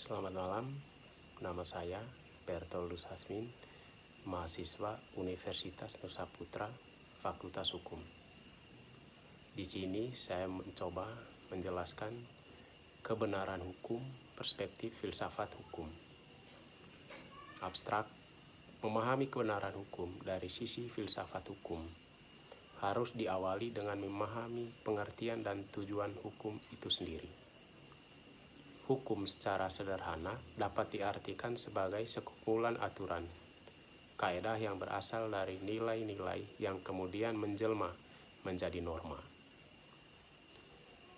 Selamat malam, nama saya Bertoldus Hasmin, mahasiswa Universitas Nusa Putra, Fakultas Hukum. Di sini saya mencoba menjelaskan kebenaran hukum, perspektif filsafat hukum. Abstrak, memahami kebenaran hukum dari sisi filsafat hukum harus diawali dengan memahami pengertian dan tujuan hukum itu sendiri. Hukum secara sederhana dapat diartikan sebagai sekumpulan aturan, kaedah yang berasal dari nilai-nilai yang kemudian menjelma menjadi norma.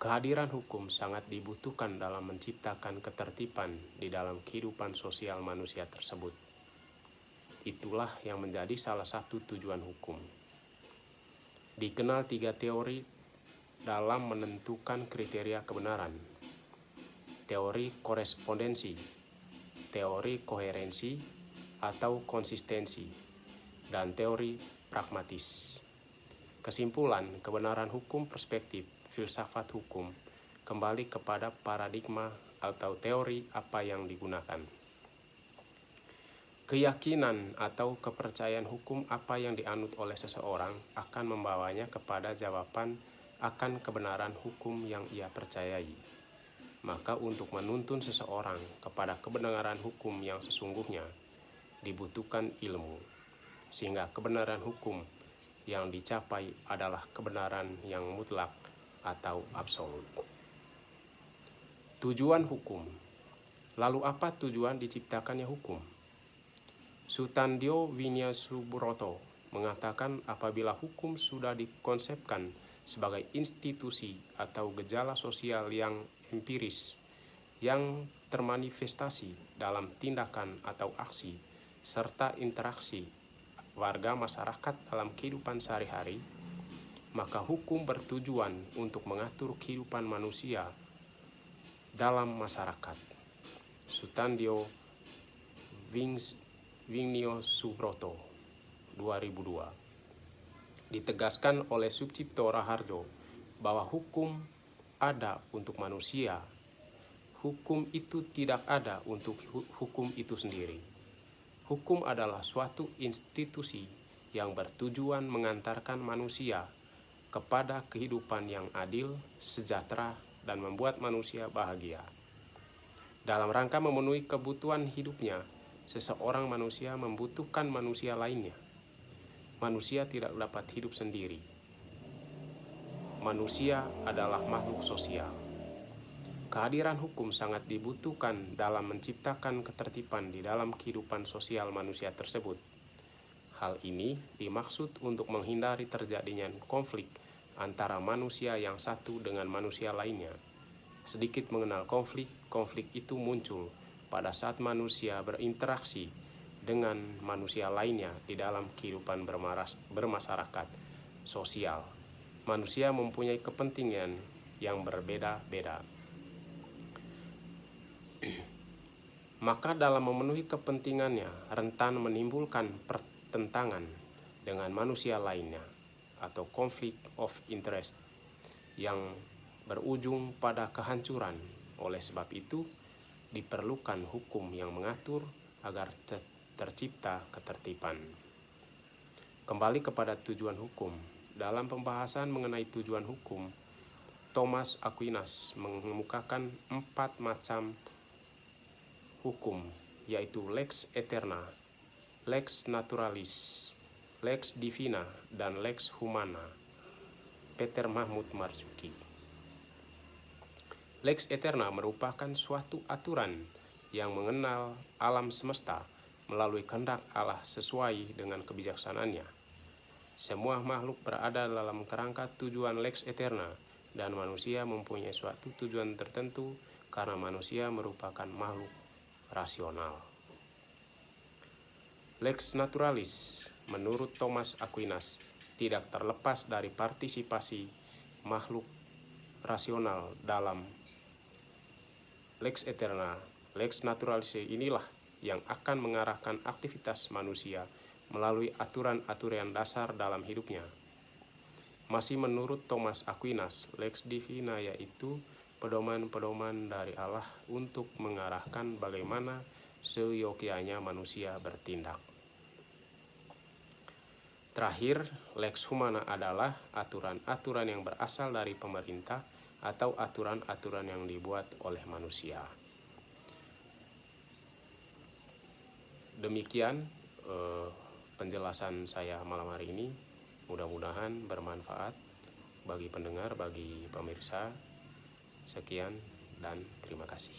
Kehadiran hukum sangat dibutuhkan dalam menciptakan ketertiban di dalam kehidupan sosial manusia tersebut. Itulah yang menjadi salah satu tujuan hukum. Dikenal 3 teori dalam menentukan kriteria kebenaran: teori korespondensi, teori koherensi atau konsistensi, dan teori pragmatis. Kesimpulan, kebenaran hukum perspektif filsafat hukum kembali kepada paradigma atau teori apa yang digunakan. Keyakinan atau kepercayaan hukum apa yang dianut oleh seseorang akan membawanya kepada jawaban akan kebenaran hukum yang ia percayai. Maka untuk menuntun seseorang kepada kebenaran hukum yang sesungguhnya dibutuhkan ilmu, sehingga kebenaran hukum yang dicapai adalah kebenaran yang mutlak atau absolut. Tujuan hukum. Lalu apa tujuan diciptakannya hukum? Sutandyo Winyasubroto mengatakan apabila hukum sudah dikonsepkan sebagai institusi atau gejala sosial yang empiris yang termanifestasi dalam tindakan atau aksi serta interaksi warga masyarakat dalam kehidupan sehari-hari, maka hukum bertujuan untuk mengatur kehidupan manusia dalam masyarakat. Sutandyo Winyasubroto 2002. Ditegaskan oleh Sucipto Raharjo bahwa hukum ada untuk manusia. Hukum itu tidak ada untuk hukum itu sendiri. Hukum adalah suatu institusi yang bertujuan mengantarkan manusia kepada kehidupan yang adil, sejahtera, dan membuat manusia bahagia. Dalam rangka memenuhi kebutuhan hidupnya, seseorang manusia membutuhkan manusia lainnya. Manusia tidak dapat hidup sendiri. Manusia adalah makhluk sosial. Kehadiran hukum sangat dibutuhkan dalam menciptakan ketertiban di dalam kehidupan sosial manusia tersebut. Hal ini dimaksud untuk menghindari terjadinya konflik antara manusia yang satu dengan manusia lainnya. Sedikit mengenal konflik, konflik itu muncul pada saat manusia berinteraksi dengan manusia lainnya di dalam kehidupan bermasyarakat sosial. Manusia mempunyai kepentingan yang berbeda-beda. Maka dalam memenuhi kepentingannya rentan menimbulkan pertentangan dengan manusia lainnya atau conflict of interest yang berujung pada kehancuran. Oleh sebab itu diperlukan hukum yang mengatur agar tercipta ketertiban. Kembali kepada tujuan hukum. Dalam pembahasan mengenai tujuan hukum, Thomas Aquinas mengemukakan 4 macam hukum, yaitu lex eterna, lex naturalis, lex divina, dan lex humana. Peter Mahmud Marzuki. Lex eterna merupakan suatu aturan yang mengenal alam semesta melalui kehendak Allah sesuai dengan kebijaksanaannya. Semua makhluk berada dalam kerangka tujuan lex eterna, dan manusia mempunyai suatu tujuan tertentu karena manusia merupakan makhluk rasional. Lex naturalis, menurut Thomas Aquinas, tidak terlepas dari partisipasi makhluk rasional dalam lex eterna. Lex naturalis inilah yang akan mengarahkan aktivitas manusia melalui aturan-aturan dasar dalam hidupnya. Masih menurut Thomas Aquinas, lex divina yaitu pedoman-pedoman dari Allah untuk mengarahkan bagaimana seyogyanya manusia bertindak. Terakhir, lex humana adalah aturan-aturan yang berasal dari pemerintah atau aturan-aturan yang dibuat oleh manusia. Demikian penjelasan saya malam hari ini. Mudah-mudahan bermanfaat bagi pendengar, bagi pemirsa. Sekian dan terima kasih.